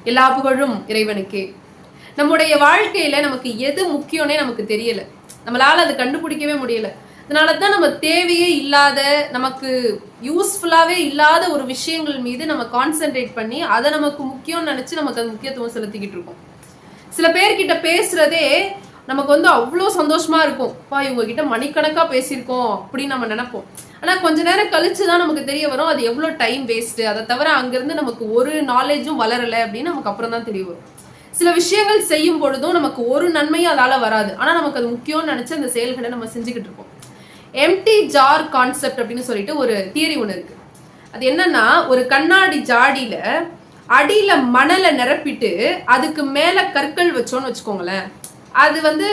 எல்லா புகழும் இறைவனுக்கே. நம்முடைய வாழ்க்கையில நமக்கு எது முக்கியம்னே நமக்கு தெரியல. நம்மளால அது கண்டுபிடிக்கவே முடியல. அதனாலதான் நம்ம தேவையே இல்லாத, நமக்கு யூஸ்ஃபுல்லாவே இல்லாத ஒரு விஷயங்கள் மீது நம்ம கான்சென்ட்ரேட் பண்ணி அதை நமக்கு முக்கியம்னு நினைச்சு நமக்கு அது முக்கியத்துவம் செலுத்திக்கிட்டு இருக்கோம். சில பேர்கிட்ட பேசுறதே நமக்கு அவ்வளோ சந்தோஷமா இருக்கும். இவங்க கிட்ட மணிக்கணக்கா பேசியிருக்கோம் அப்படின்னு நம்ம நினைப்போம். ஆனா கொஞ்ச நேரம் கழிச்சுதான் நமக்கு தெரிய வரும் அது எவ்வளவு டைம் வேஸ்ட். அதை தவிர அங்கிருந்து நமக்கு ஒரு நாலேஜும் வளரல அப்படின்னு நமக்கு அப்புறம் தான் தெரிய வரும். சில விஷயங்கள் செய்யும் பொழுதும் நமக்கு ஒரு நன்மையும் அதால வராது. ஆனா நமக்கு அது முக்கியம்னு நினைச்சு அந்த செயல்களை நம்ம செஞ்சுக்கிட்டு இருக்கோம். எம்டி ஜார் கான்செப்ட் அப்படின்னு சொல்லிட்டு ஒரு தியரி ஒண்ணு இருக்கு. அது என்னன்னா, ஒரு கண்ணாடி ஜாடியில அடியில மணலை நிரப்பிட்டு அதுக்கு மேல கற்கள் வச்சோன்னு வச்சுக்கோங்களேன், அது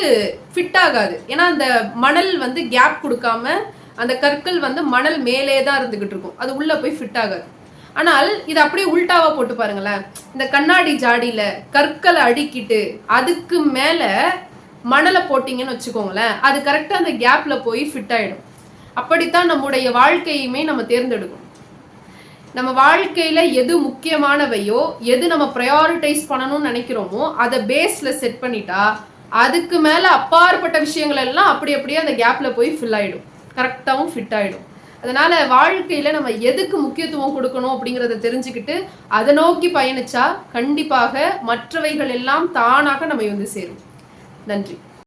ஃபிட் ஆகாது. ஏன்னா அந்த மணல் கேப் கொடுக்காம அந்த கற்கள் மணல் மேலே தான் இருந்துகிட்டு இருக்கும். அது உள்ள போய் ஃபிட் ஆகாது. ஆனால் இது அப்படியே உள்டாவா போட்டு பாருங்களேன். இந்த கண்ணாடி ஜாடியில கற்களை அடுக்கிட்டு அதுக்கு மேல மணலை போட்டீங்கன்னு வச்சுக்கோங்களேன், அது கரெக்டா அந்த கேப்ல போய் ஃபிட் ஆயிடும். அப்படித்தான் நம்முடைய வாழ்க்கையுமே நம்ம தேர்ந்தெடுக்கணும். நம்ம வாழ்க்கையில எது முக்கியமானவையோ, எது நம்ம ப்ரையாரிட்டைஸ் பண்ணணும்னு நினைக்கிறோமோ அதை பேஸ்ல செட் பண்ணிட்டா அதுக்கு மேல அப்பாற்பட்ட விஷயங்கள் எல்லாம் அப்படியே அந்த கேப்ல போய் ஃபில் ஆயிடும், கரெக்டாவும் ஃபிட் ஆயிடும். அதனால வாழ்க்கையில நம்ம எதுக்கு முக்கியத்துவம் கொடுக்கணும் அப்படிங்கறத தெரிஞ்சுக்கிட்டு அதை நோக்கி பயணிச்சா கண்டிப்பாக மற்றவைகள் எல்லாம் தானாக நம்ம சேரும். நன்றி.